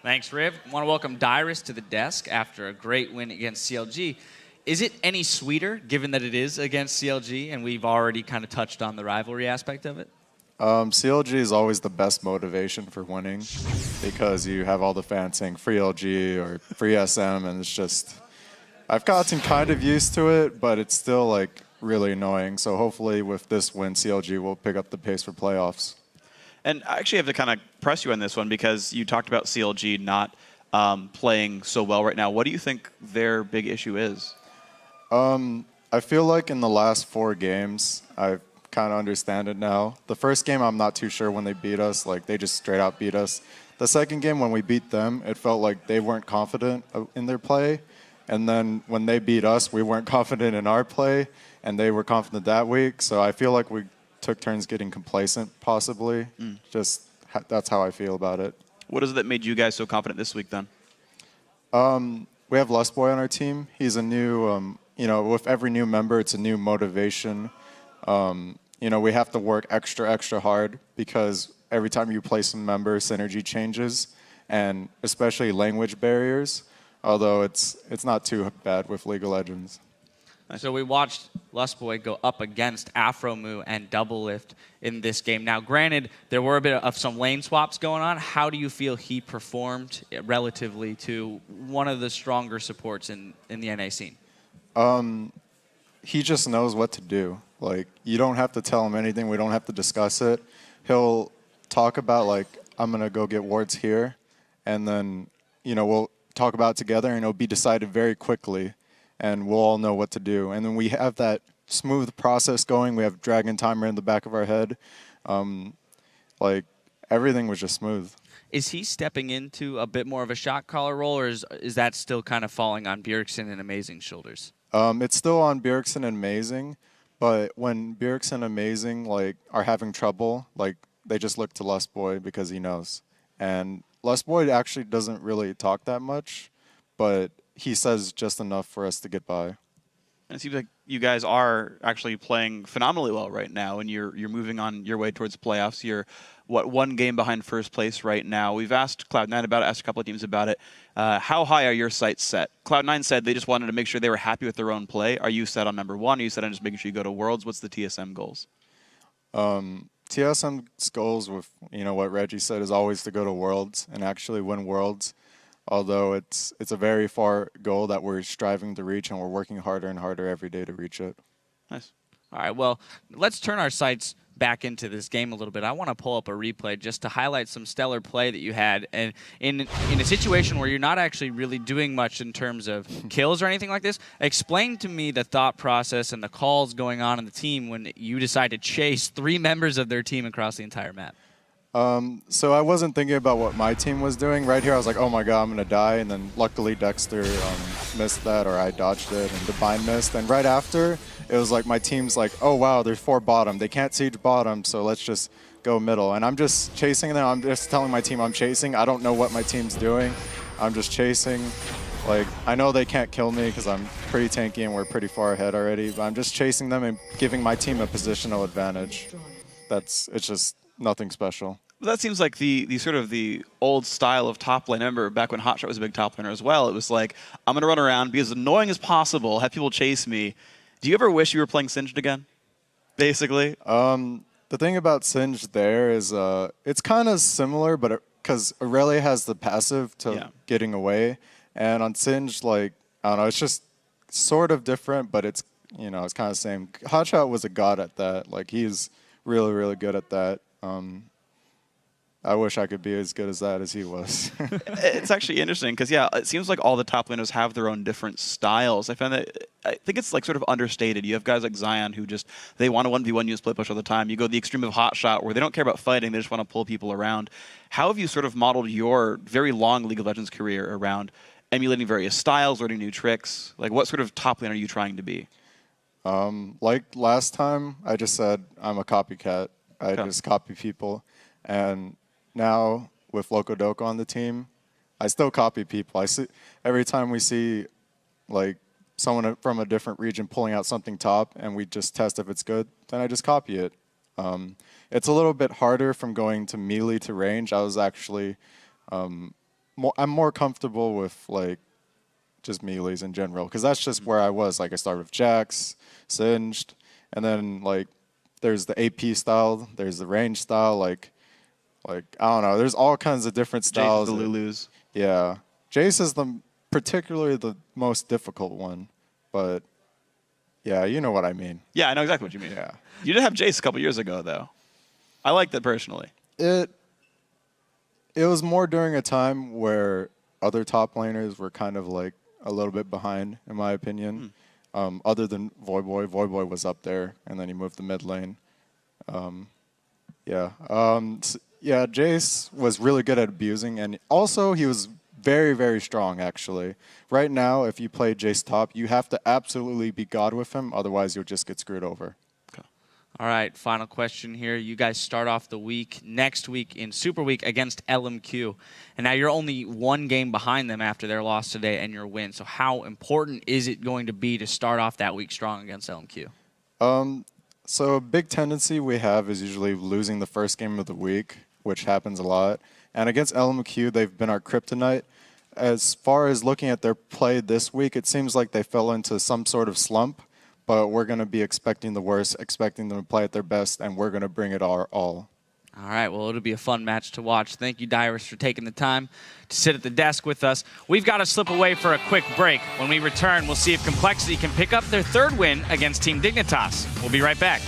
Thanks, Riv. I want to welcome Dyrus to the desk after a great win against CLG. Is it any sweeter, given that it is against CLG, and we've already kind of touched on the rivalry aspect of it? CLG is always the best motivation for winning because you have all the fans saying free LG or free SM, and it's just, I've gotten kind of used to it, but it's still like really annoying. So hopefully with this win, CLG will pick up the pace for playoffs. And I actually have to kind of press you on this one because you talked about CLG not playing so well right now. What do you think their big issue is? I feel like in the last 4 games, I kind of understand it now. The first game, I'm not too sure when they beat us. Like, they just straight out beat us. The second game, when we beat them, it felt like they weren't confident in their play. And then when they beat us, we weren't confident in our play, and they were confident that week. So I feel like we took turns getting complacent, possibly. Just that's how I feel about it. What is it that made you guys so confident this week, then? We have Lustboy on our team. He's a new, with every new member, it's a new motivation. We have to work extra hard because every time you play some member, synergy changes, and especially language barriers, although it's not too bad with League of Legends. So we watched Lustboy go up against Afromoo and Doublelift in this game. Now, granted, there were a bit of some lane swaps going on. How do you feel he performed relatively to one of the stronger supports in the NA scene? He just knows what to do. Like, you don't have to tell him anything. We don't have to discuss it. He'll talk about, like, I'm going to go get wards here, and then, we'll talk about it together, and it'll be decided very quickly, and we'll all know what to do. And then we have that smooth process going. We have Dragon Timer in the back of our head. Everything was just smooth. Is he stepping into a bit more of a shot caller role, or is that still kind of falling on Bjergsen and Amazing's shoulders? It's still on Bjergsen and Amazing, but when Bjergsen and Amazing are having trouble, they just look to Lustboy because he knows. And Lustboy actually doesn't really talk that much, but he says just enough for us to get by. And it seems like you guys are actually playing phenomenally well right now, and you're moving on your way towards playoffs. You're, one game behind first place right now. We've asked Cloud9 about it, asked a couple of teams about it. How high are your sights set? Cloud9 said they just wanted to make sure they were happy with their own play. Are you set on #1? Are you set on just making sure you go to Worlds? What's the TSM goals? TSM's goals with, what Reggie said, is always to go to Worlds and actually win Worlds. Although it's a very far goal that we're striving to reach, and we're working harder and harder every day to reach it. Nice. All right, well, let's turn our sights back into this game a little bit. I want to pull up a replay just to highlight some stellar play that you had. And in a situation where you're not actually really doing much in terms of kills or anything like this, explain to me the thought process and the calls going on in the team when you decide to chase 3 members of their team across the entire map. So I wasn't thinking about what my team was doing. Right here, I was like, oh my god, I'm going to die. And then luckily Dexter missed that, or I dodged it, and Divine missed. And right after, it was like my team's like, oh wow, there's 4 bottom. They can't siege bottom, so let's just go middle. And I'm just chasing them. I'm just telling my team I'm chasing. I don't know what my team's doing. I'm just chasing. I know they can't kill me because I'm pretty tanky and we're pretty far ahead already, but I'm just chasing them and giving my team a positional advantage. It's just nothing special. Well, that seems like the sort of the old style of top lane. I remember back when Hotshot was a big top laner as well. It was like, I'm going to run around, be as annoying as possible, have people chase me. Do you ever wish you were playing Singed again, basically? The thing about Singed there is it's kind of similar, but because Aurelia has the passive to getting away. And on Singed, I don't know, it's just sort of different, but it's, it's kind of the same. Hotshot was a god at that. He's really, really good at that. I wish I could be as good as that as he was. It's actually interesting because, yeah, it seems like all the top laners have their own different styles. I think it's sort of understated. You have guys like Zion who just, they want to 1v1 you split push all the time. You go the extreme of Hotshot where they don't care about fighting, they just want to pull people around. How have you sort of modeled your very long League of Legends career around emulating various styles, learning new tricks? What sort of top lane are you trying to be? Like last time, I just said I'm a copycat. I just copy people. And now with Locodoco on the team, I still copy people. I see every time we see someone from a different region pulling out something top and we just test if it's good, then I just copy it. It's a little bit harder from going to melee to range. I was actually I'm more comfortable with like just melees in general, because that's just where I was. Like I started with Jax, Singed, and then like there's the AP style, there's the range style, like I don't know. There's all kinds of different styles. Jace, the Lulus. Yeah, Jace is particularly the most difficult one, but yeah, you know what I mean. Yeah, I know exactly what you mean. Yeah, You did have Jace a couple years ago, though. I like that personally. it was more during a time where other top laners were kind of like a little bit behind, in my opinion. Other than Voyboy was up there, and then he moved to mid lane. Yeah, Jace was really good at abusing, and also he was very, very strong, actually. Right now, if you play Jace top, you have to absolutely be God with him, otherwise you'll just get screwed over. All right, final question here. You guys start off the week next week in Super Week against LMQ. And now you're only one game behind them after their loss today and your win. So how important is it going to be to start off that week strong against LMQ? So a big tendency we have is usually losing the first game of the week, which happens a lot. And against LMQ, they've been our kryptonite. As far as looking at their play this week, it seems like they fell into some sort of slump. But we're going to be expecting the worst, expecting them to play at their best, and we're going to bring it our all. All right, well, it'll be a fun match to watch. Thank you, Dyrus, for taking the time to sit at the desk with us. We've got to slip away for a quick break. When we return, we'll see if Complexity can pick up their third win against Team Dignitas. We'll be right back.